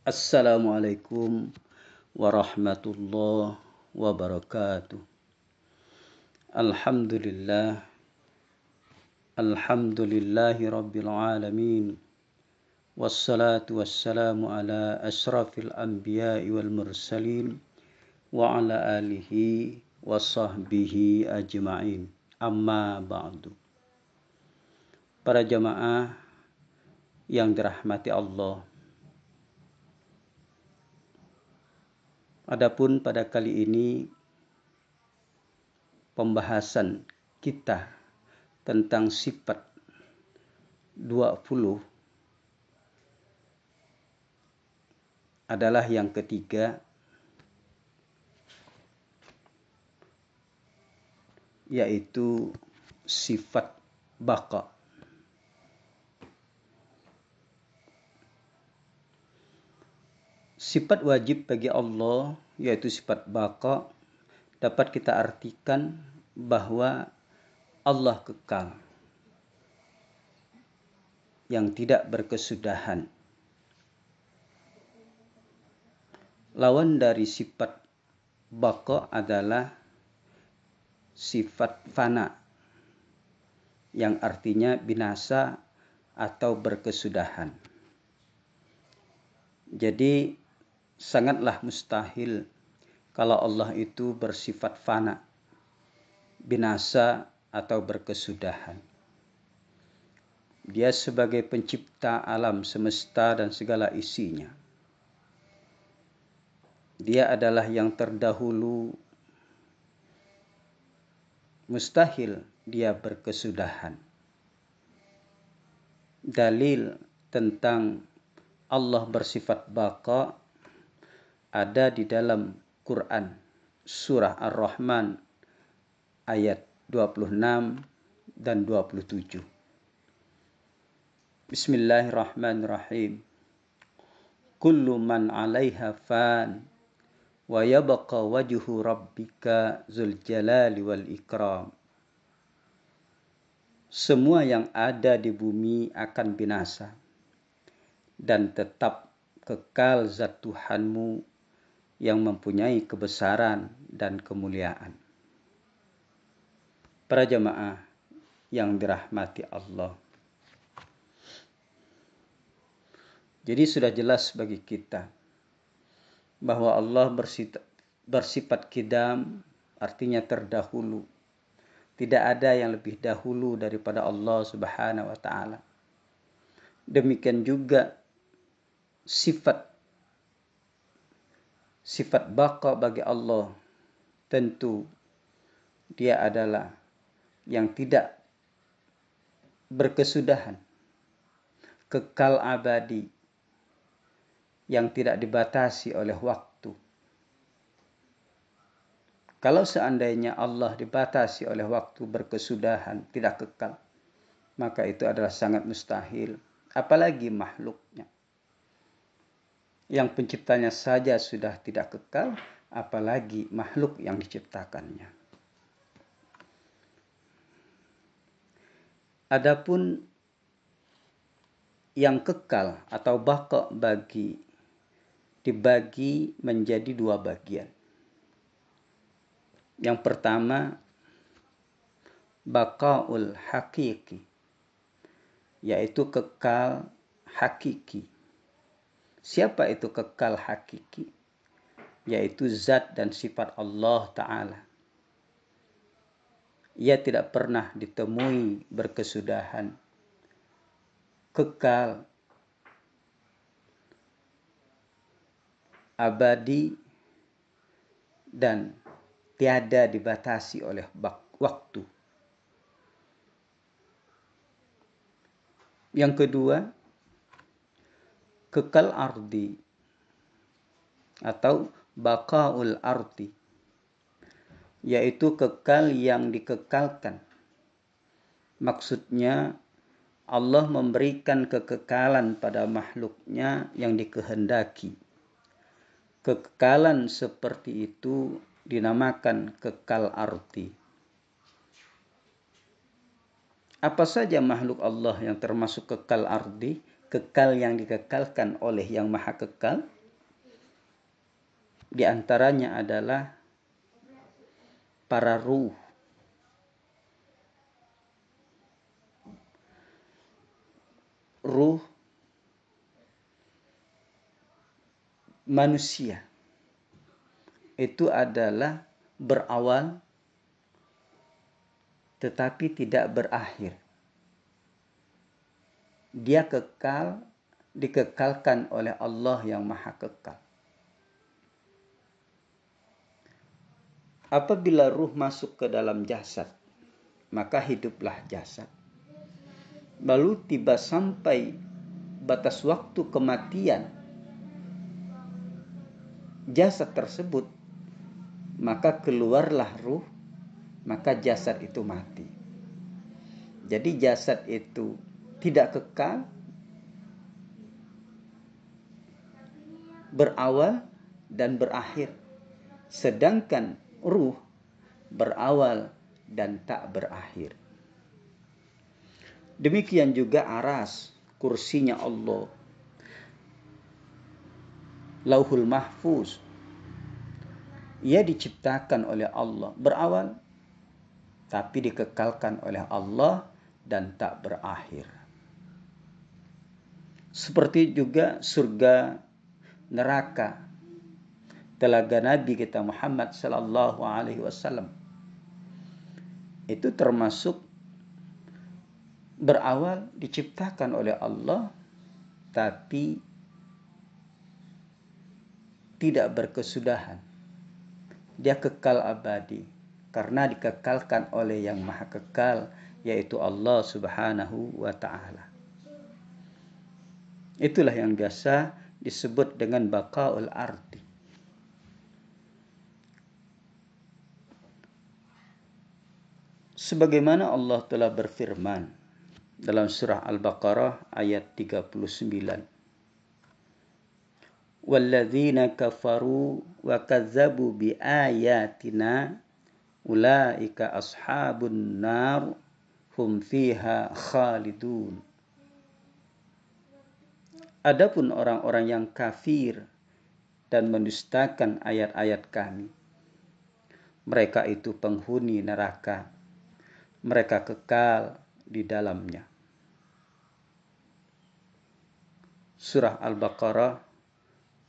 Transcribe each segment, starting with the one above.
Assalamualaikum warahmatullahi wabarakatuh. Alhamdulillah, alhamdulillahi rabbil alamin. Wassalatu wassalamu ala ashrafil anbiya'i wal mursalin wa ala alihi wa sahbihi ajma'in. Amma ba'du. Para jamaah yang dirahmati Allah, adapun pada kali ini pembahasan kita tentang sifat 20 adalah yang ketiga, yaitu sifat baqa. Sifat wajib bagi Allah, yaitu sifat baqa, dapat kita artikan bahwa Allah kekal, yang tidak berkesudahan. Lawan dari sifat baqa adalah sifat fana, yang artinya binasa atau berkesudahan. Jadi sangatlah mustahil kalau Allah itu bersifat fana, binasa atau berkesudahan. Dia sebagai pencipta alam semesta dan segala isinya. Dia adalah yang terdahulu, mustahil dia berkesudahan. Dalil tentang Allah bersifat baqa ada di dalam Quran surah Ar-Rahman ayat 26 dan 27. Bismillahirrahmanirrahim. Kullu man 'alaiha fan wa yabqa wajhu rabbika dzul jalali wal ikram. Semua yang ada di bumi akan binasa, dan tetap kekal zat Tuhanmu yang mempunyai kebesaran dan kemuliaan. Para jamaah yang dirahmati Allah. Jadi sudah jelas bagi kita bahwa Allah bersifat qidam, artinya terdahulu. Tidak ada yang lebih dahulu daripada Allah Subhanahu wa taala. Demikian juga sifat baqa bagi Allah, tentu dia adalah yang tidak berkesudahan, kekal abadi, yang tidak dibatasi oleh waktu. Kalau seandainya Allah dibatasi oleh waktu, berkesudahan, tidak kekal, maka itu adalah sangat mustahil, apalagi makhluknya. Yang penciptanya saja sudah tidak kekal, apalagi makhluk yang diciptakannya. Adapun yang kekal atau baqa dibagi menjadi dua bagian. Yang pertama, baqaul hakiki, yaitu kekal hakiki. Siapa itu kekal hakiki? Yaitu zat dan sifat Allah Ta'ala. Ia tidak pernah ditemui berkesudahan, kekal, abadi, dan tiada dibatasi oleh waktu. Yang kedua, kekal ardi atau baqaul ardi, yaitu kekal yang dikekalkan. Maksudnya Allah memberikan kekekalan pada makhluknya yang dikehendaki. Kekekalan seperti itu dinamakan kekal ardi. Apa saja makhluk Allah yang termasuk kekal ardi? kekal yang dikekalkan oleh yang maha kekal, di antaranya adalah para ruh. Ruh manusia itu adalah berawal tetapi tidak berakhir. Dia kekal, dikekalkan oleh Allah yang maha kekal. Apabila ruh masuk ke dalam jasad, maka hiduplah jasad. Lalu tiba sampai batas waktu kematian jasad tersebut, maka keluarlah ruh, maka jasad itu mati. Jadi jasad itu tidak kekal, berawal dan berakhir. Sedangkan ruh berawal dan tak berakhir. Demikian juga aras, kursinya Allah, Lauhul Mahfuz. Ia diciptakan oleh Allah, berawal tapi dikekalkan oleh Allah dan tak berakhir. Seperti juga surga, neraka, telaga Nabi kita Muhammad sallallahu alaihi wasallam. Itu termasuk berawal diciptakan oleh Allah tapi tidak berkesudahan. Dia kekal abadi karena dikekalkan oleh yang maha kekal, yaitu Allah subhanahu wa ta'ala. Itulah yang biasa disebut dengan baqaul ardi. Sebagaimana Allah telah berfirman dalam surah Al-Baqarah ayat 39. Walladzina kafaru wa kazzabu bi ayatina ulaika ashabun nar hum fiha khalidun. Adapun orang-orang yang kafir dan mendustakan ayat-ayat kami, mereka itu penghuni neraka, mereka kekal di dalamnya. Surah Al-Baqarah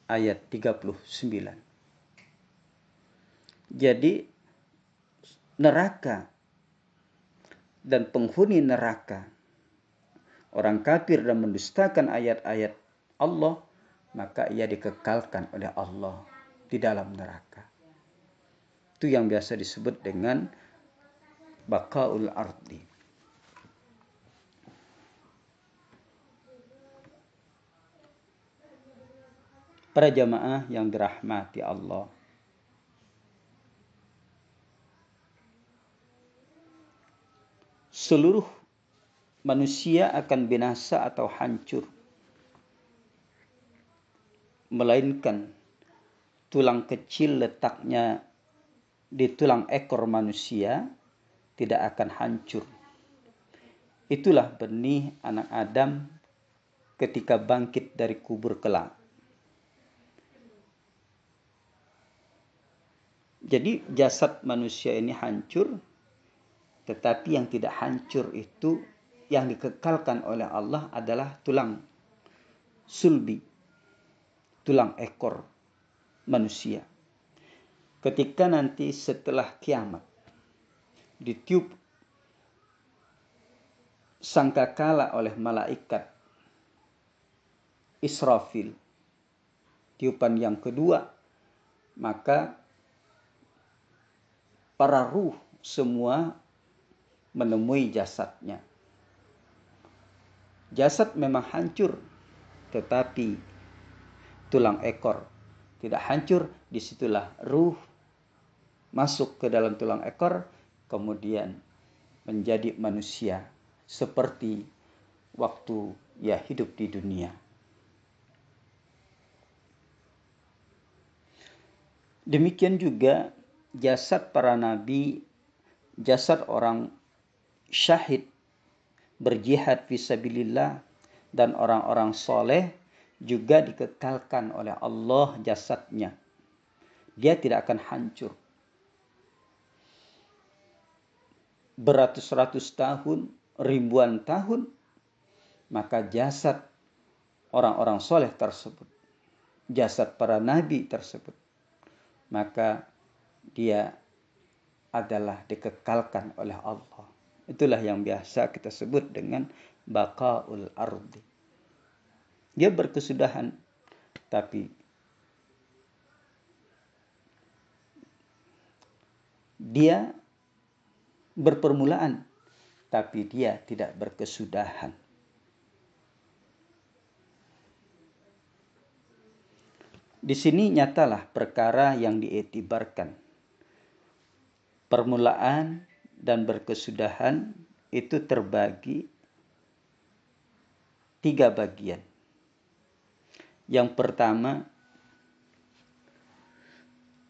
ayat 39. Jadi neraka dan penghuni neraka, orang kafir dan mendustakan ayat-ayat Allah, maka ia dikekalkan oleh Allah di dalam neraka. Itu yang biasa disebut dengan baqaul ardi. Para jamaah yang dirahmati Allah, seluruh manusia akan binasa atau hancur, melainkan tulang kecil letaknya di tulang ekor manusia tidak akan hancur. Itulah benih anak Adam ketika bangkit dari kubur kelak. Jadi jasad manusia ini hancur, tetapi yang tidak hancur itu, yang dikekalkan oleh Allah adalah tulang sulbi, tulang ekor manusia. Ketika nanti setelah kiamat ditiup sangkakala oleh malaikat Israfil, tiupan yang kedua, maka para ruh semua menemui jasadnya. Jasad memang hancur, tetapi tulang ekor tidak hancur. Disitulah ruh masuk ke dalam tulang ekor, kemudian menjadi manusia seperti waktu ia hidup di dunia. Demikian juga jasad para nabi, jasad orang syahid berjihad fisabilillah, dan orang-orang soleh juga dikekalkan oleh Allah jasadnya. Dia tidak akan hancur. Beratus-ratus tahun, ribuan tahun, maka jasad orang-orang soleh tersebut, jasad para nabi tersebut, maka dia adalah dikekalkan oleh Allah. Itulah yang biasa kita sebut dengan baqaul ardi. Dia berkesudahan, tapi dia berpermulaan, tapi dia tidak berkesudahan. Di sini nyatalah perkara yang diiktibarkan. Permulaan dan berkesudahan itu terbagi 3 bagian. Yang pertama,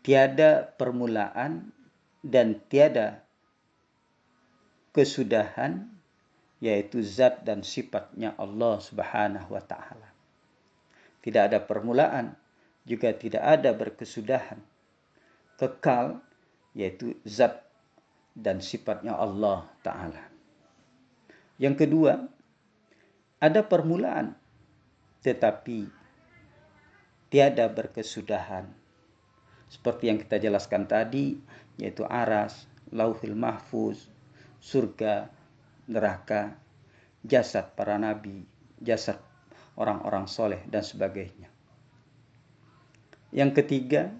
tiada permulaan dan tiada kesudahan, yaitu zat dan sifatnya Allah Subhanahu wa ta'ala. Tidak ada permulaan, juga tidak ada berkesudahan. Kekal, yaitu zat dan sifatnya Allah ta'ala. Yang kedua, ada permulaan, tetapi tiada berkesudahan. Seperti yang kita jelaskan tadi, yaitu aras, lauhul mahfuz, surga, neraka, jasad para nabi, jasad orang-orang soleh, dan sebagainya. Yang ketiga,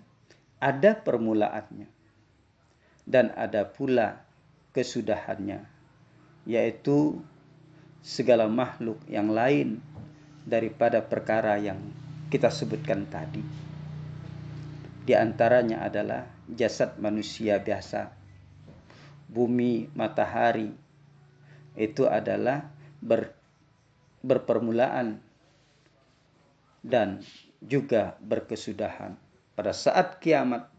ada permulaannya dan ada pula kesudahannya, yaitu segala makhluk yang lain daripada perkara yang kita sebutkan tadi. Di antaranya adalah jasad manusia biasa, bumi, matahari, itu adalah berpermulaan dan juga berkesudahan. Pada saat kiamat,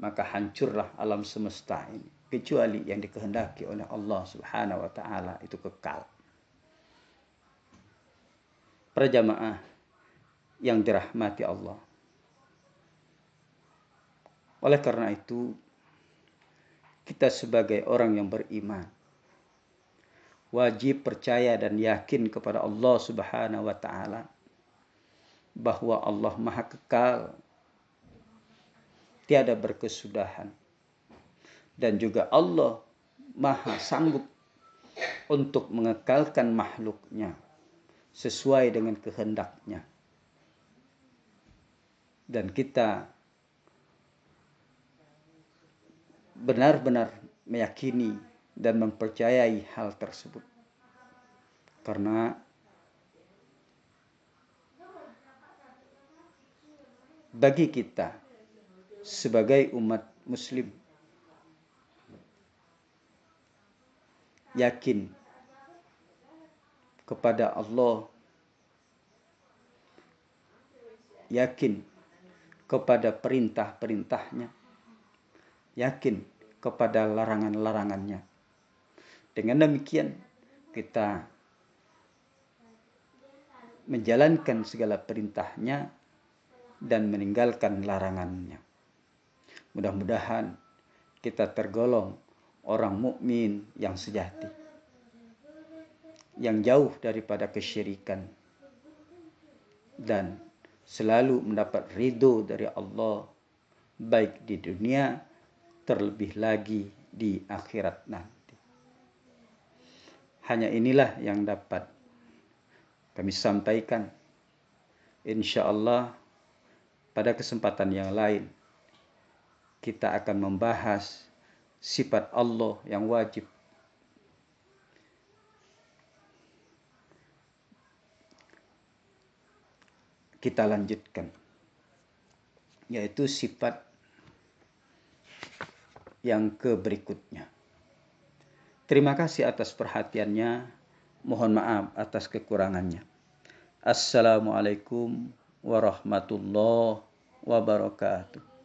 maka hancurlah alam semesta ini, kecuali yang dikehendaki oleh Allah Subhanahu wa ta'ala, itu kekal. Para jamaah yang dirahmati Allah, oleh karena itu kita sebagai orang yang beriman wajib percaya dan yakin kepada Allah Subhanahu wa ta'ala bahwa Allah Maha Kekal, tiada berkesudahan, dan juga Allah Maha Sanggup untuk mengekalkan makhluknya sesuai dengan kehendaknya. Dan kita benar-benar meyakini dan mempercayai hal tersebut, karena bagi kita sebagai umat muslim, yakin kepada Allah, yakin kepada perintah-perintahnya, yakin kepada larangan-larangannya. Dengan demikian kita menjalankan segala perintahnya dan meninggalkan larangannya. Mudah-mudahan kita tergolong orang mukmin yang sejati, yang jauh daripada kesyirikan, dan selalu mendapat ridho dari Allah, baik di dunia, terlebih lagi di akhirat nanti. Hanya inilah yang dapat kami sampaikan. Insya Allah pada kesempatan yang lain kita akan membahas sifat Allah yang wajib kita lanjutkan, yaitu sifat yang berikutnya. Terima kasih atas perhatiannya. Mohon maaf atas kekurangannya. Assalamualaikum warahmatullahi wabarakatuh.